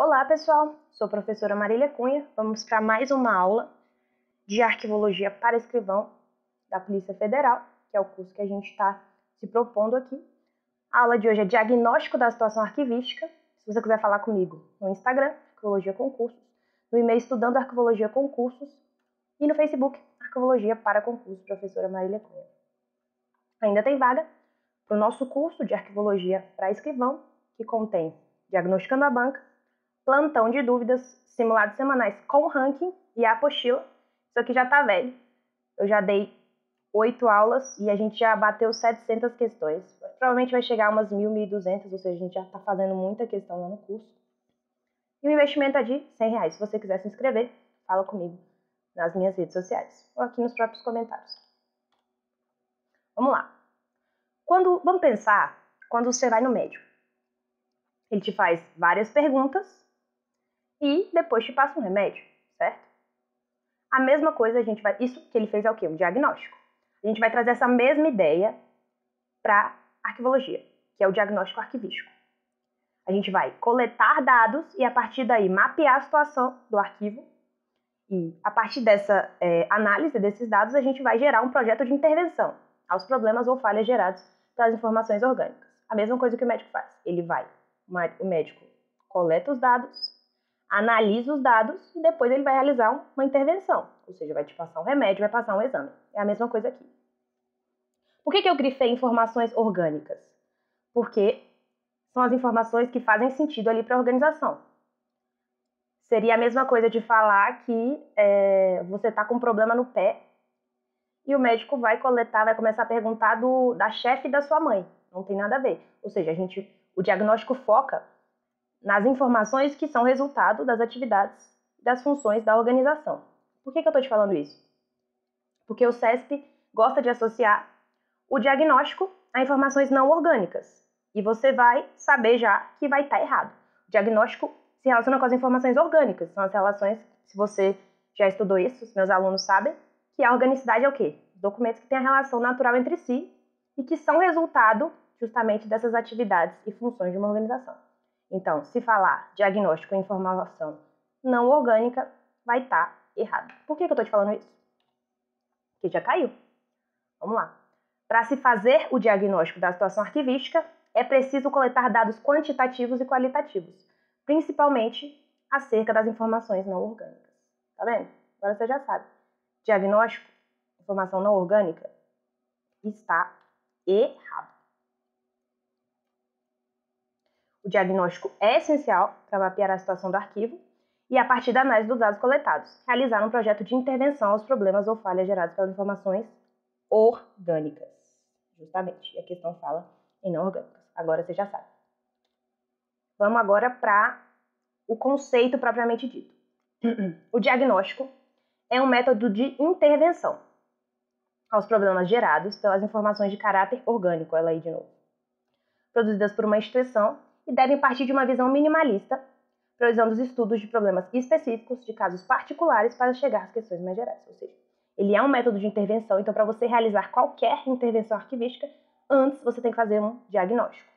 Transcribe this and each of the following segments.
Olá, pessoal! Sou a professora Marília Cunha. Vamos para mais uma aula de Arquivologia para Escrivão da Polícia Federal, que é o curso que a gente está se propondo aqui. A aula de hoje é Diagnóstico da Situação Arquivística. Se você quiser falar comigo no Instagram, Arquivologia Concursos, no e-mail Estudando Arquivologia Concursos e no Facebook, Arquivologia para Concursos, professora Marília Cunha. Ainda tem vaga para o nosso curso de Arquivologia para Escrivão, que contém Diagnosticando a Banca, plantão de dúvidas, simulados semanais com ranking e a apostila. Isso aqui já tá velho. Eu já dei 8 aulas e a gente já bateu 700 questões. Provavelmente vai chegar a umas 1.000, 1.200, ou seja, a gente já tá fazendo muita questão lá no curso. E o investimento é de R$100. Se você quiser se inscrever, fala comigo nas minhas redes sociais ou aqui nos próprios comentários. Vamos lá. Vamos pensar quando você vai no médico. Ele te faz várias perguntas e depois te passa um remédio, certo? A mesma coisa isso que ele fez é o quê? Um diagnóstico. A gente vai trazer essa mesma ideia para arquivologia, que é o diagnóstico arquivístico. A gente vai coletar dados e a partir daí mapear a situação do arquivo e a partir dessa análise desses dados a gente vai gerar um projeto de intervenção aos problemas ou falhas gerados pelas informações orgânicas. A mesma coisa que o médico faz. O médico coleta os dados, analisa os dados e depois ele vai realizar uma intervenção. Ou seja, vai te passar um remédio, vai passar um exame. É a mesma coisa aqui. Por que eu grifei informações orgânicas? Porque são as informações que fazem sentido ali para a organização. Seria a mesma coisa de falar que você está com um problema no pé e o médico vai começar a perguntar da chefe da sua mãe. Não tem nada a ver. Ou seja, o diagnóstico foca nas informações que são resultado das atividades, das funções da organização. Por que eu estou te falando isso? Porque o CESP gosta de associar o diagnóstico a informações não orgânicas. E você vai saber já que vai estar errado. O diagnóstico se relaciona com as informações orgânicas. São as relações, se você já estudou isso, os meus alunos sabem, que a organicidade é o quê? Documentos que têm a relação natural entre si e que são resultado justamente dessas atividades e funções de uma organização. Então, se falar diagnóstico e informação não orgânica, vai estar errado. Por que eu estou te falando isso? Porque já caiu. Vamos lá. Para se fazer o diagnóstico da situação arquivística, é preciso coletar dados quantitativos e qualitativos, principalmente acerca das informações não orgânicas. Tá vendo? Agora você já sabe. Diagnóstico, informação não orgânica, está errado. O diagnóstico é essencial para mapear a situação do arquivo e, a partir da análise dos dados coletados, realizar um projeto de intervenção aos problemas ou falhas gerados pelas informações orgânicas. Justamente, e a questão fala em não orgânicas. Agora você já sabe. Vamos agora para o conceito propriamente dito. O diagnóstico é um método de intervenção aos problemas gerados pelas informações de caráter orgânico, ela aí de novo, produzidas por uma instituição e devem partir de uma visão minimalista, priorizando os estudos de problemas específicos, de casos particulares, para chegar às questões mais gerais. Ou seja, ele é um método de intervenção, então para você realizar qualquer intervenção arquivística, antes você tem que fazer um diagnóstico.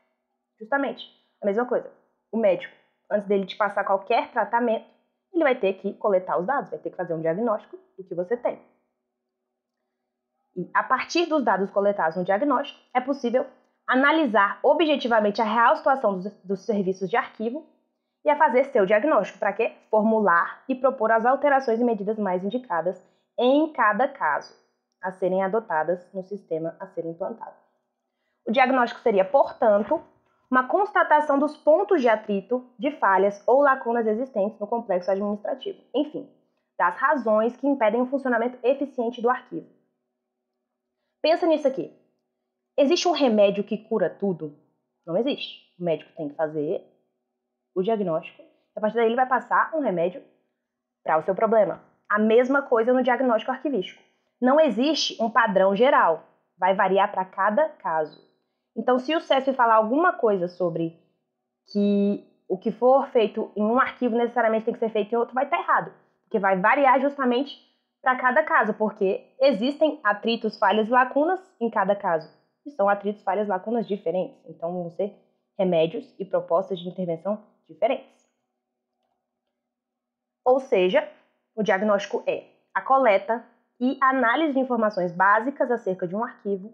Justamente, a mesma coisa. O médico, antes dele te passar qualquer tratamento, ele vai ter que coletar os dados, vai ter que fazer um diagnóstico do que você tem. E a partir dos dados coletados no diagnóstico, é possível analisar objetivamente a real situação dos serviços de arquivo e a fazer seu diagnóstico. Para quê? Formular e propor as alterações e medidas mais indicadas em cada caso a serem adotadas no sistema a ser implantado. O diagnóstico seria, portanto, uma constatação dos pontos de atrito, de falhas ou lacunas existentes no complexo administrativo. Enfim, das razões que impedem o funcionamento eficiente do arquivo. Pensa nisso aqui. Existe um remédio que cura tudo? Não existe. O médico tem que fazer o diagnóstico e a partir daí ele vai passar um remédio para o seu problema. A mesma coisa no diagnóstico arquivístico. Não existe um padrão geral. Vai variar para cada caso. Então, se o CESP falar alguma coisa sobre que o que for feito em um arquivo necessariamente tem que ser feito em outro, vai estar errado. Porque vai variar justamente para cada caso, porque existem atritos, falhas e lacunas em cada caso. E são atritos, falhas, lacunas diferentes. Então, vão ser remédios e propostas de intervenção diferentes. Ou seja, o diagnóstico é a coleta e análise de informações básicas acerca de um arquivo,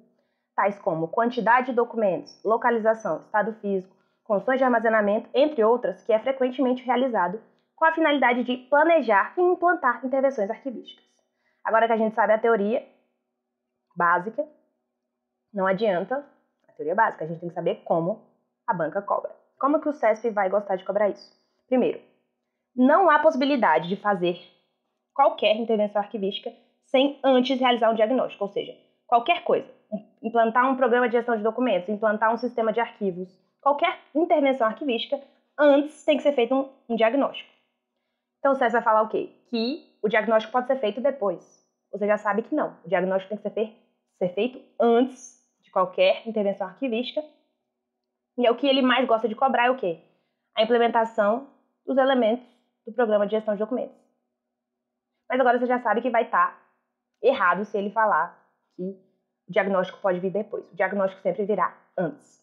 tais como quantidade de documentos, localização, estado físico, condições de armazenamento, entre outras, que é frequentemente realizado com a finalidade de planejar e implantar intervenções arquivísticas. Agora que a gente sabe a teoria básica, não adianta a teoria básica, a gente tem que saber como a banca cobra. Como que o CESP vai gostar de cobrar isso? Primeiro, não há possibilidade de fazer qualquer intervenção arquivística sem antes realizar um diagnóstico, ou seja, qualquer coisa, implantar um programa de gestão de documentos, implantar um sistema de arquivos, qualquer intervenção arquivística, antes tem que ser feito um diagnóstico. Então o CESP vai falar o quê? Que o diagnóstico pode ser feito depois. Você já sabe que não, o diagnóstico tem que ser feito antes de qualquer intervenção arquivística. E é o que ele mais gosta de cobrar é o quê? A implementação dos elementos do programa de gestão de documentos. Mas agora você já sabe que vai estar errado se ele falar que o diagnóstico pode vir depois. O diagnóstico sempre virá antes.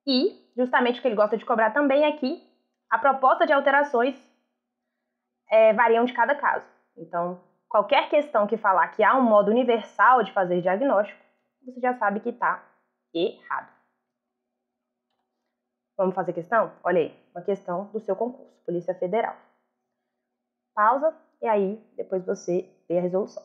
E, justamente o que ele gosta de cobrar também é que a proposta de alterações variam de cada caso. Então, qualquer questão que falar que há um modo universal de fazer diagnóstico, você já sabe que está errado. Vamos fazer questão? Olha aí, uma questão do seu concurso, Polícia Federal. Pausa e aí depois você vê a resolução.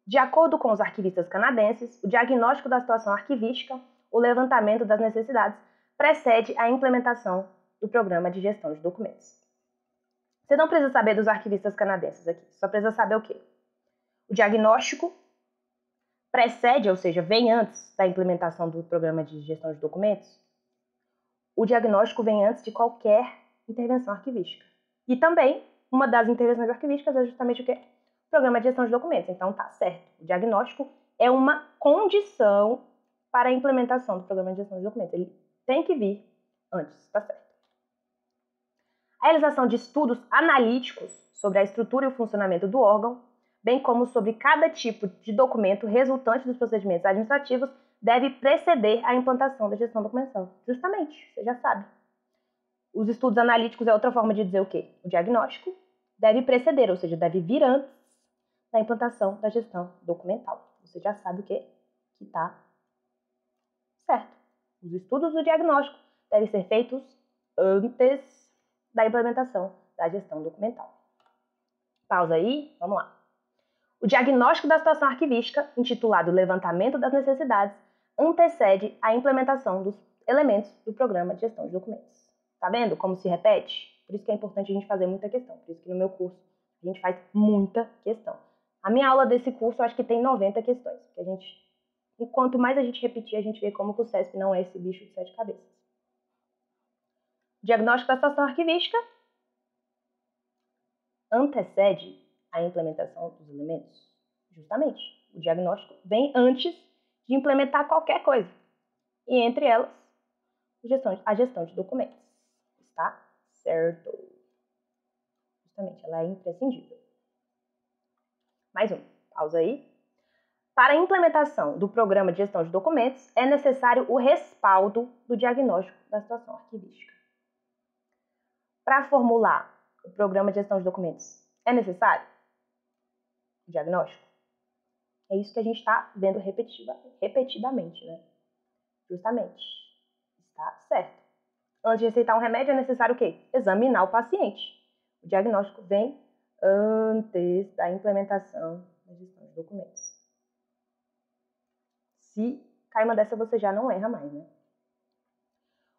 De acordo com os arquivistas canadenses, o diagnóstico da situação arquivística, o levantamento das necessidades, precede a implementação do programa de gestão de documentos. Você não precisa saber dos arquivistas canadenses aqui, só precisa saber o quê? O diagnóstico precede, ou seja, vem antes da implementação do programa de gestão de documentos. O diagnóstico vem antes de qualquer intervenção arquivística. E também, uma das intervenções arquivísticas é justamente o quê? O programa de gestão de documentos. Então, tá certo. O diagnóstico é uma condição para a implementação do programa de gestão de documentos. Ele tem que vir antes, tá certo. A realização de estudos analíticos sobre a estrutura e o funcionamento do órgão, bem como sobre cada tipo de documento resultante dos procedimentos administrativos, deve preceder a implantação da gestão documental. Justamente, você já sabe. Os estudos analíticos é outra forma de dizer o quê? O diagnóstico deve preceder, ou seja, deve vir antes da implantação da gestão documental. Você já sabe o quê? Que está certo. Os estudos do diagnóstico devem ser feitos antes da implementação da gestão documental. Pausa aí, vamos lá. O diagnóstico da situação arquivística, intitulado Levantamento das Necessidades, antecede a implementação dos elementos do programa de gestão de documentos. Tá vendo como se repete? Por isso que é importante a gente fazer muita questão. Por isso que no meu curso a gente faz muita questão. A minha aula desse curso eu acho que tem 90 questões. E quanto mais a gente repetir, a gente vê como que o CESP não é esse bicho de 7 cabeças. O diagnóstico da situação arquivística antecede a implementação dos elementos. Justamente, o diagnóstico vem antes de implementar qualquer coisa. E entre elas, a gestão de documentos. Está certo. Justamente, ela é imprescindível. Mais um. Pausa aí. Para a implementação do programa de gestão de documentos, é necessário o respaldo do diagnóstico da situação arquivística. Para formular o programa de gestão de documentos, é necessário o diagnóstico? É isso que a gente está vendo repetidamente, né? Justamente. Está certo. Antes de receitar um remédio, é necessário o quê? Examinar o paciente. O diagnóstico vem antes da implementação da gestão de documentos. Se cai uma dessa, você já não erra mais, né?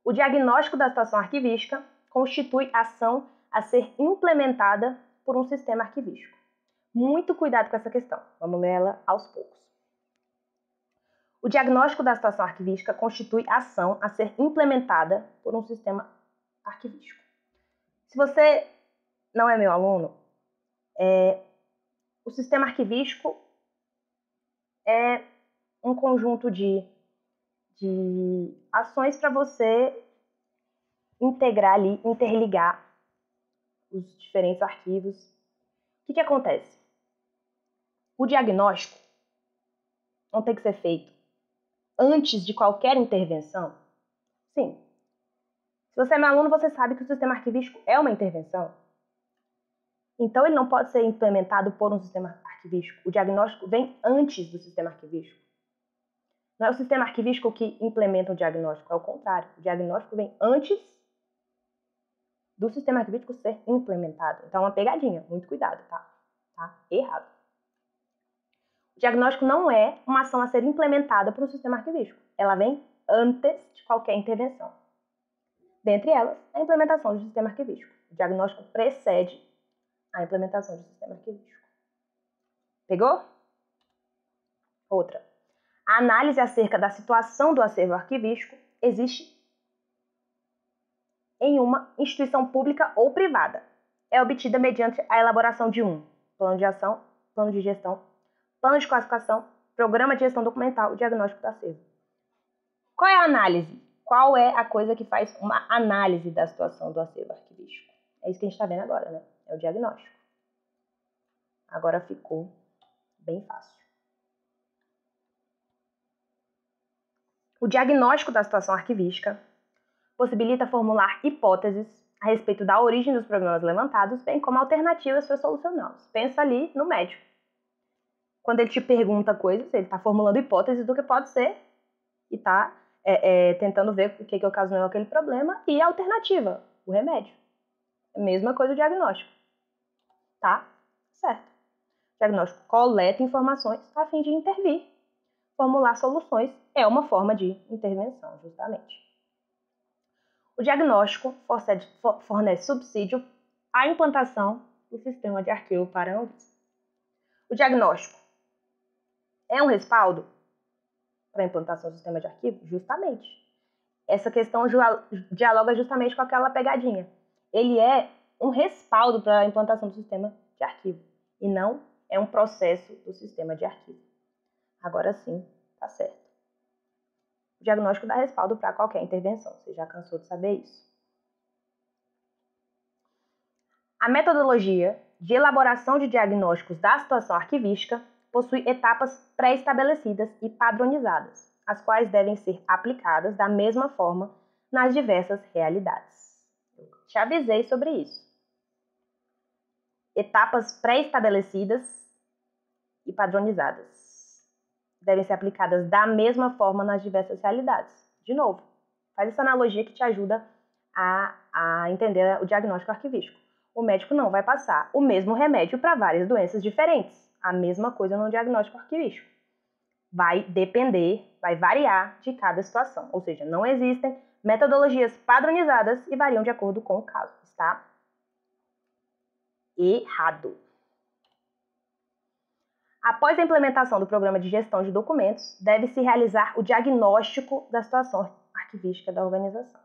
O diagnóstico da situação arquivística constitui ação a ser implementada por um sistema arquivístico. Muito cuidado com essa questão. Vamos ler ela aos poucos. O diagnóstico da situação arquivística constitui ação a ser implementada por um sistema arquivístico. Se você não é meu aluno, o sistema arquivístico é um conjunto de ações para você integrar ali, interligar os diferentes arquivos. O que acontece? O diagnóstico não tem que ser feito antes de qualquer intervenção? Sim. Se você é meu aluno, você sabe que o sistema arquivístico é uma intervenção. Então, ele não pode ser implementado por um sistema arquivístico. O diagnóstico vem antes do sistema arquivístico. Não é o sistema arquivístico que implementa o diagnóstico, é o contrário. O diagnóstico vem antes do sistema arquivístico ser implementado. Então, é uma pegadinha. Muito cuidado, tá? Tá errado. O diagnóstico não é uma ação a ser implementada por um sistema arquivístico. Ela vem antes de qualquer intervenção. Dentre elas, a implementação do sistema arquivístico. O diagnóstico precede a implementação do sistema arquivístico. Pegou? Outra. A análise acerca da situação do acervo arquivístico existe em uma instituição pública ou privada. É obtida mediante a elaboração de um plano de ação, plano de gestão, plano de classificação, programa de gestão documental e diagnóstico do acervo. Qual é a análise? Qual é a coisa que faz uma análise da situação do acervo arquivístico? É isso que a gente está vendo agora, né? É o diagnóstico. Agora ficou bem fácil. O diagnóstico da situação arquivística possibilita formular hipóteses a respeito da origem dos problemas levantados, bem como alternativas para solucioná-los. Pensa ali no médico. Quando ele te pergunta coisas, ele está formulando hipóteses do que pode ser e está tentando ver o que ocasionou aquele problema e a alternativa, o remédio. É a mesma coisa o diagnóstico. Tá? Certo. O diagnóstico coleta informações a fim de intervir. Formular soluções é uma forma de intervenção, justamente. O diagnóstico fornece subsídio à implantação do sistema de arquivo para a Anvisa. O diagnóstico é um respaldo para a implantação do sistema de arquivo? Justamente. Essa questão dialoga justamente com aquela pegadinha. Ele é um respaldo para a implantação do sistema de arquivo e não é um processo do sistema de arquivo. Agora sim, tá certo. O diagnóstico dá respaldo para qualquer intervenção. Você já cansou de saber isso? A metodologia de elaboração de diagnósticos da situação arquivística possui etapas pré-estabelecidas e padronizadas, as quais devem ser aplicadas da mesma forma nas diversas realidades. Eu te avisei sobre isso. Etapas pré-estabelecidas e padronizadas devem ser aplicadas da mesma forma nas diversas realidades. De novo, faz essa analogia que te ajuda a entender o diagnóstico arquivístico. O médico não vai passar o mesmo remédio para várias doenças diferentes. A mesma coisa no diagnóstico arquivístico. Vai depender, vai variar de cada situação. Ou seja, não existem metodologias padronizadas e variam de acordo com o caso. Está errado. Após a implementação do programa de gestão de documentos, deve-se realizar o diagnóstico da situação arquivística da organização,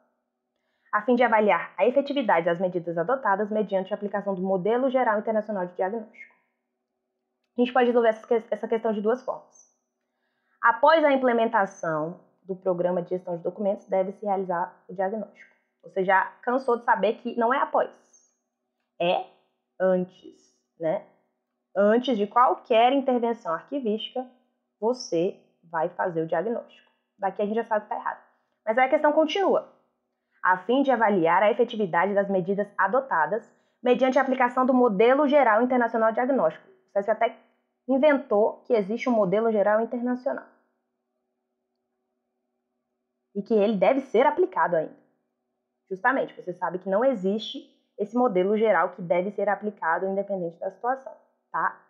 a fim de avaliar a efetividade das medidas adotadas mediante a aplicação do Modelo Geral Internacional de Diagnóstico. A gente pode resolver essa questão de duas formas. Após a implementação do programa de gestão de documentos, deve-se realizar o diagnóstico. Você já cansou de saber que não é após, é antes, né? Antes de qualquer intervenção arquivística, você vai fazer o diagnóstico. Daqui a gente já sabe que está errado. Mas aí a questão continua. A fim de avaliar a efetividade das medidas adotadas mediante a aplicação do Modelo Geral Internacional de Diagnóstico. Você até inventou que existe um Modelo Geral Internacional. E que ele deve ser aplicado ainda. Justamente, você sabe que não existe esse modelo geral que deve ser aplicado independente da situação. Tá?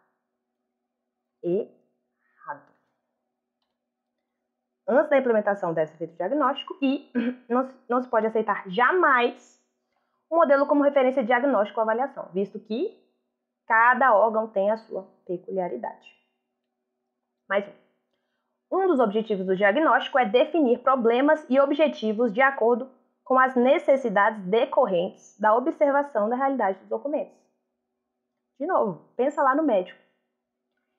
Errado. Antes da implementação deve ser feito o diagnóstico e não se pode aceitar jamais o modelo como referência de diagnóstico ou avaliação, visto que cada órgão tem a sua peculiaridade. Mais um dos objetivos do diagnóstico é definir problemas e objetivos de acordo com as necessidades decorrentes da observação da realidade dos documentos. De novo, pensa lá no médico.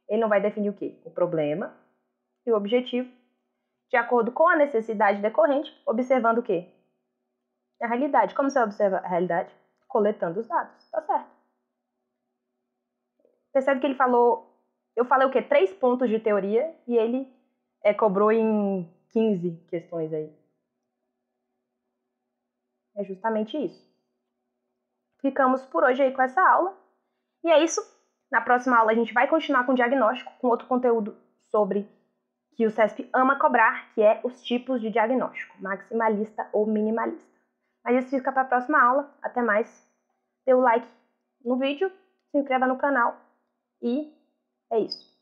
Ele não vai definir o quê? O problema e o objetivo de acordo com a necessidade decorrente, observando o quê? A realidade. Como você observa a realidade? Coletando os dados. Tá certo. Percebe que ele falou... Eu falei o quê? 3 pontos de teoria e ele cobrou em 15 questões aí. É justamente isso. Ficamos por hoje aí com essa aula. E é isso. Na próxima aula a gente vai continuar com o diagnóstico, com outro conteúdo sobre que o CESP ama cobrar, que é os tipos de diagnóstico, maximalista ou minimalista. Mas isso fica para a próxima aula. Até mais. Dê o like no vídeo, se inscreva no canal e é isso.